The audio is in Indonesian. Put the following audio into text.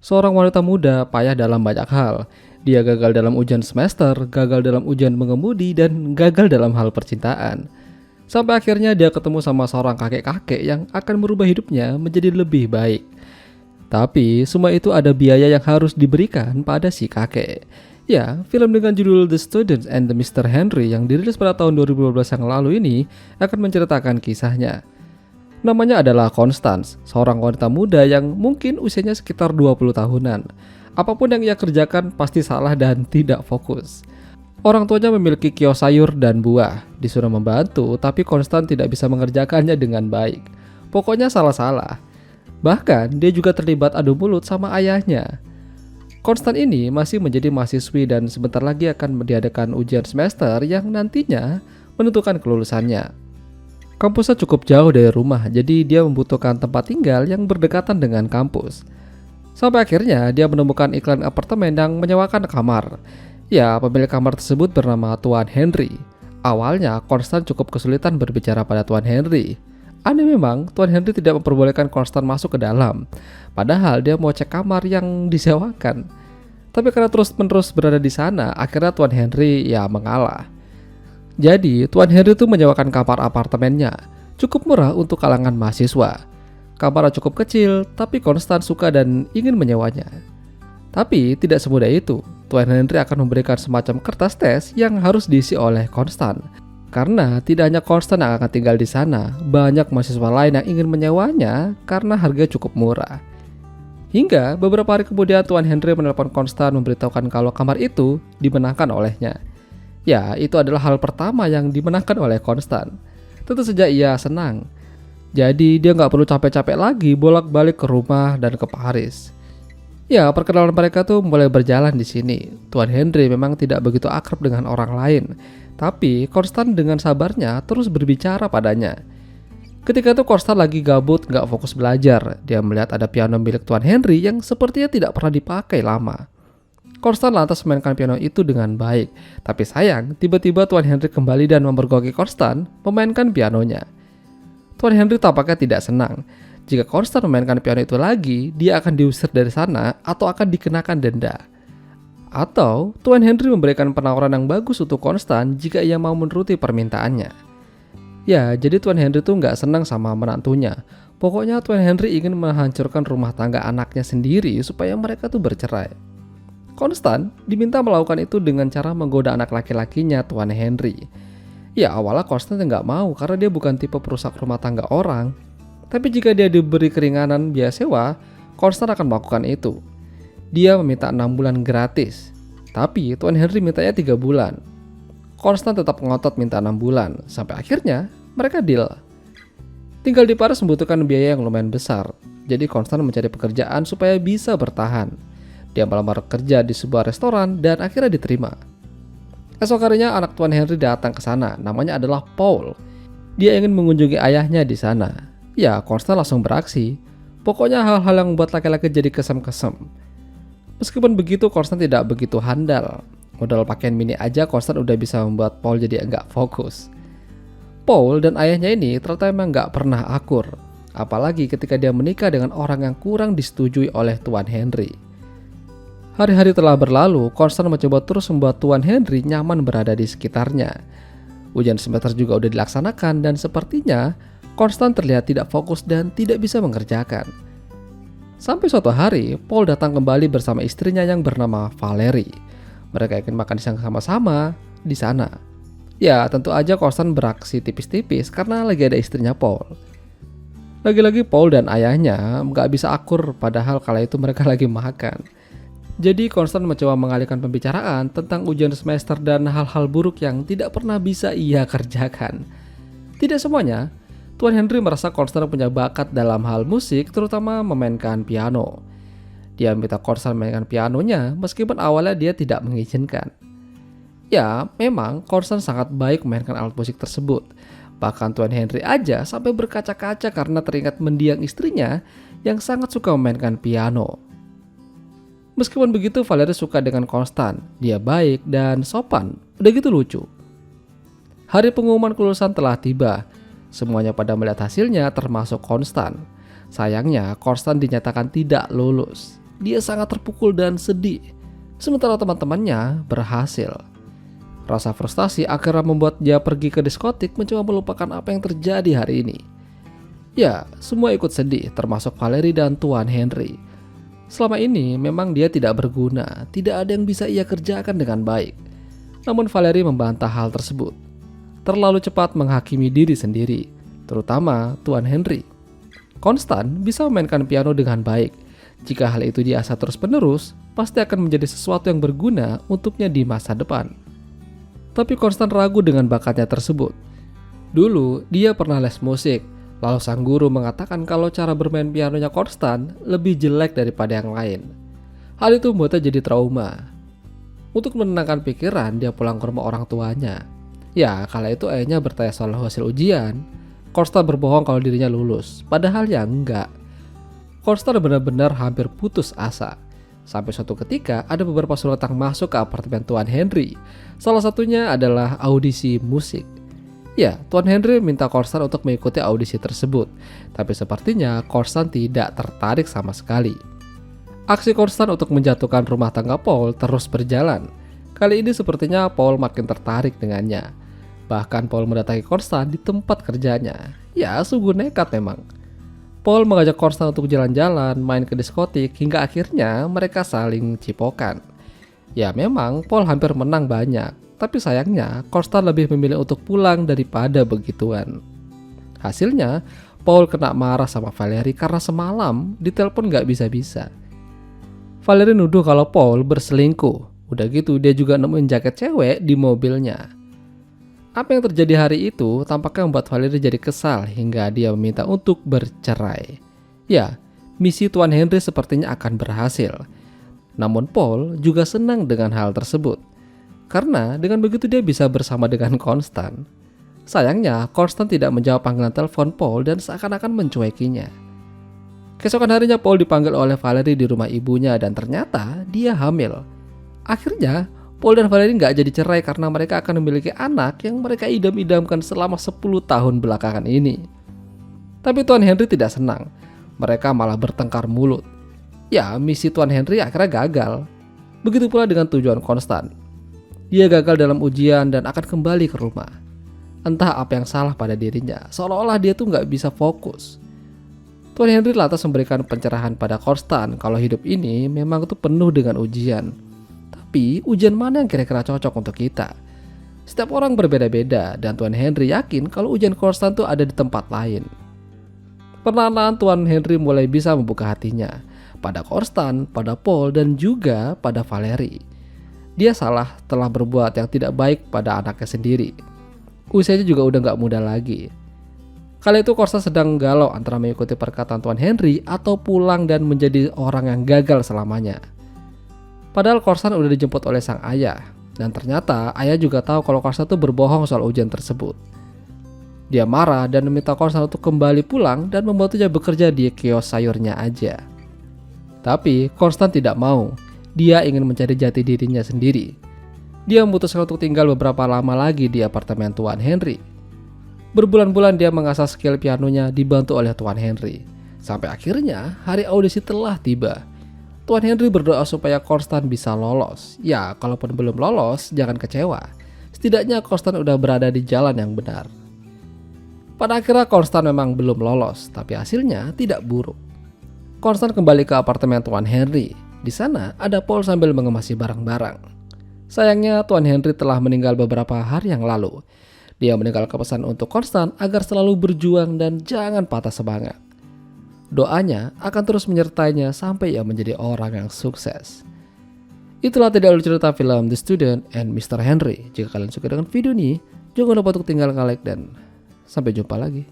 Seorang wanita muda payah dalam banyak hal. Dia gagal dalam ujian semester, gagal dalam ujian mengemudi, dan gagal dalam hal percintaan. Sampai akhirnya dia ketemu sama seorang kakek-kakek yang akan merubah hidupnya menjadi lebih baik. Tapi semua itu ada biaya yang harus diberikan pada si kakek. Ya, film dengan judul The Student and the Mr. Henry yang dirilis pada tahun 2012 yang lalu ini akan menceritakan kisahnya. Namanya adalah Constance, seorang wanita muda yang mungkin usianya sekitar 20 tahunan. Apapun yang ia kerjakan pasti salah dan tidak fokus. Orang tuanya memiliki kios sayur dan buah, disuruh membantu tapi Constance tidak bisa mengerjakannya dengan baik. Pokoknya salah-salah. Bahkan dia juga terlibat adu mulut sama ayahnya. Constance ini masih menjadi mahasiswi dan sebentar lagi akan diadakan ujian semester yang nantinya menentukan kelulusannya. Kampusnya cukup jauh dari rumah, jadi dia membutuhkan tempat tinggal yang berdekatan dengan kampus. Sampai akhirnya dia menemukan iklan apartemen yang menyewakan kamar. Ya, pemilik kamar tersebut bernama Tuan Henry. Awalnya, Constance cukup kesulitan berbicara pada Tuan Henry. Aneh memang, Tuan Henry tidak memperbolehkan Constance masuk ke dalam. Padahal dia mau cek kamar yang disewakan. Tapi karena terus-menerus berada di sana, akhirnya Tuan Henry ya mengalah. Jadi, Tuan Henry itu menyewakan kamar apartemennya, cukup murah untuk kalangan mahasiswa. Kamarnya cukup kecil, tapi Constance suka dan ingin menyewanya. Tapi tidak semudah itu, Tuan Henry akan memberikan semacam kertas tes yang harus diisi oleh Constance. Karena tidak hanya Constance yang akan tinggal di sana, banyak mahasiswa lain yang ingin menyewanya karena harga cukup murah. Hingga beberapa hari kemudian Tuan Henry menelpon Constance memberitahukan kalau kamar itu dimenangkan olehnya. Ya, itu adalah hal pertama yang dimenangkan oleh Constance. Tentu saja ia senang. Jadi dia nggak perlu capek-capek lagi bolak-balik ke rumah dan ke Paris. Ya, perkenalan mereka tuh mulai berjalan di sini. Tuan Henry memang tidak begitu akrab dengan orang lain, tapi Constance dengan sabarnya terus berbicara padanya. Ketika itu Constance lagi gabut nggak fokus belajar. Dia melihat ada piano milik Tuan Henry yang sepertinya tidak pernah dipakai lama. Constance lantas memainkan piano itu dengan baik. Tapi sayang, tiba-tiba Tuan Henry kembali dan memergoki Constance memainkan pianonya. Tuan Henry tampaknya tidak senang. Jika Constance memainkan piano itu lagi, dia akan diusir dari sana atau akan dikenakan denda. Atau Tuan Henry memberikan penawaran yang bagus untuk Constance jika ia mau menuruti permintaannya. Ya, jadi Tuan Henry tuh nggak senang sama menantunya. Pokoknya Tuan Henry ingin menghancurkan rumah tangga anaknya sendiri supaya mereka tuh bercerai. Constance diminta melakukan itu dengan cara menggoda anak laki-lakinya Tuan Henry. Ya, awalnya Constance nggak mau karena dia bukan tipe perusak rumah tangga orang. Tapi jika dia diberi keringanan biaya sewa, Constance akan melakukan itu. Dia meminta 6 bulan gratis. Tapi Tuan Henry mintanya 3 bulan. Constance tetap ngotot minta 6 bulan. Sampai akhirnya mereka deal. Tinggal di Paris membutuhkan biaya yang lumayan besar. Jadi Constance mencari pekerjaan supaya bisa bertahan. Dia melamar kerja di sebuah restoran dan akhirnya diterima. Esok harinya anak Tuan Henry datang ke sana, namanya adalah Paul. Dia ingin mengunjungi ayahnya di sana. Ya, Constance langsung beraksi. Pokoknya hal-hal yang membuat laki-laki jadi kesem-kesem. Meskipun begitu, Constance tidak begitu handal. Modal pakaian mini aja Constance udah bisa membuat Paul jadi enggak fokus. Paul dan ayahnya ini ternyata memang enggak pernah akur. Apalagi ketika dia menikah dengan orang yang kurang disetujui oleh Tuan Henry. Hari-hari telah berlalu, Constance mencoba terus membuat Tuan Henry nyaman berada di sekitarnya. Ujian semester juga udah dilaksanakan dan sepertinya Constance terlihat tidak fokus dan tidak bisa mengerjakan. Sampai suatu hari, Paul datang kembali bersama istrinya yang bernama Valerie. Mereka ingin makan siang sama-sama di sana. Ya, tentu aja Constance beraksi tipis-tipis karena lagi ada istrinya Paul. Lagi-lagi Paul dan ayahnya nggak bisa akur padahal kala itu mereka lagi makan. Jadi Constance mencoba mengalihkan pembicaraan tentang ujian semester dan hal-hal buruk yang tidak pernah bisa ia kerjakan. Tidak semuanya, Tuan Henry merasa Constance punya bakat dalam hal musik, terutama memainkan piano. Dia minta Constance memainkan pianonya meskipun awalnya dia tidak mengizinkan. Ya, memang Constance sangat baik memainkan alat musik tersebut. Bahkan Tuan Henry aja sampai berkaca-kaca karena teringat mendiang istrinya yang sangat suka memainkan piano. Meskipun begitu, Valerie suka dengan Constance. Dia baik dan sopan, udah gitu lucu. Hari pengumuman kelulusan telah tiba. Semuanya pada melihat hasilnya termasuk Constance. Sayangnya, Constance dinyatakan tidak lulus. dia sangat terpukul dan sedih. Sementara teman-temannya berhasil. Rasa frustasi akhirnya membuat dia pergi ke diskotik mencoba melupakan apa yang terjadi hari ini. Ya, semua ikut sedih, termasuk Valerie dan Tuan Henry. Selama ini memang dia tidak berguna, tidak ada yang bisa ia kerjakan dengan baik. Namun Valerie membantah hal tersebut. Terlalu cepat menghakimi diri sendiri, terutama Tuan Henry. Konstan bisa memainkan piano dengan baik. Jika hal itu diasah terus-menerus, pasti akan menjadi sesuatu yang berguna untuknya di masa depan. Tapi Konstan ragu dengan bakatnya tersebut. Dulu, dia pernah les musik, lalu sang guru mengatakan kalau cara bermain pianonya Konstan lebih jelek daripada yang lain. Hal itu membuatnya jadi trauma. Untuk menenangkan pikiran, dia pulang ke rumah orang tuanya. Ya, kala itu ayahnya bertanya soal hasil ujian. Konstan berbohong kalau dirinya lulus, padahal ya enggak. Konstan benar-benar hampir putus asa. Sampai suatu ketika ada beberapa surat yang masuk ke apartemen Tuan Henry. Salah satunya adalah audisi musik. Ya, Tuan Henry minta Konstan untuk mengikuti audisi tersebut. Tapi sepertinya Konstan tidak tertarik sama sekali. Aksi Konstan untuk menjatuhkan rumah tangga Paul terus berjalan. Kali ini sepertinya Paul makin tertarik dengannya. Bahkan Paul mendatangi Konstan di tempat kerjanya. Ya, sungguh nekat memang. Paul mengajak Konstan untuk jalan-jalan, main ke diskotik, hingga akhirnya mereka saling cipokan. Ya memang Paul hampir menang banyak, tapi sayangnya Konstan lebih memilih untuk pulang daripada begituan. Hasilnya, Paul kena marah sama Valerie karena semalam ditelepon gak bisa-bisa. Valerie nuduh kalau Paul berselingkuh. Udah gitu dia juga nemuin jaket cewek di mobilnya. Apa yang terjadi hari itu tampaknya membuat Valerie jadi kesal hingga dia meminta untuk bercerai. Ya, misi Tuan Henry sepertinya akan berhasil. Namun Paul juga senang dengan hal tersebut. Karena dengan begitu dia bisa bersama dengan Konstan. Sayangnya, Konstan tidak menjawab panggilan telepon Paul dan seakan-akan mencuekinya. Keesokan harinya Paul dipanggil oleh Valerie di rumah ibunya dan ternyata dia hamil. Akhirnya, Paul dan Valerie nggak jadi cerai karena mereka akan memiliki anak yang mereka idam-idamkan selama 10 tahun belakangan ini. Tapi Tuan Henry tidak senang. Mereka malah bertengkar mulut. Ya, misi Tuan Henry akhirnya gagal. Begitu pula dengan tujuan Konstan. Dia gagal dalam ujian dan akan kembali ke rumah. Entah apa yang salah pada dirinya, seolah-olah dia tuh nggak bisa fokus. Tuan Henry lantas memberikan pencerahan pada Konstan kalau hidup ini memang tuh penuh dengan ujian. Tapi ujian mana yang kira-kira cocok untuk kita? Setiap orang berbeda-beda dan Tuan Henry yakin kalau ujian Konstan itu ada di tempat lain. Perlahan-lahan Tuan Henry mulai bisa membuka hatinya pada Konstan, pada Paul dan juga pada Valerie. Dia salah telah berbuat yang tidak baik pada anaknya sendiri. Usianya juga udah gak muda lagi. Kali itu Konstan sedang galau antara mengikuti perkataan Tuan Henry atau pulang dan menjadi orang yang gagal selamanya. Padahal Konstan udah dijemput oleh sang ayah. Dan ternyata ayah juga tahu kalau Konstan tuh berbohong soal ujian tersebut. Dia marah dan meminta Konstan untuk kembali pulang dan membantunya bekerja di kios sayurnya aja. Tapi Konstan tidak mau. Dia ingin mencari jati dirinya sendiri. Dia memutuskan untuk tinggal beberapa lama lagi di apartemen Tuan Henry. Berbulan-bulan dia mengasah skill pianonya dibantu oleh Tuan Henry. Sampai akhirnya hari audisi telah tiba. Tuan Henry berdoa supaya Konstan bisa lolos. Ya, kalaupun belum lolos, jangan kecewa. Setidaknya Konstan udah berada di jalan yang benar. Pada akhirnya Konstan memang belum lolos, tapi hasilnya tidak buruk. Konstan kembali ke apartemen Tuan Henry. Di sana ada Paul sambil mengemasi barang-barang. Sayangnya Tuan Henry telah meninggal beberapa hari yang lalu. Dia meninggalkan pesan untuk Konstan agar selalu berjuang dan jangan patah semangat. Doanya akan terus menyertainya sampai ia menjadi orang yang sukses. Itulah tidak alur cerita film The Student and Mr. Henry. Jika kalian suka dengan video ini, jangan lupa untuk tinggalkan like dan sampai jumpa lagi.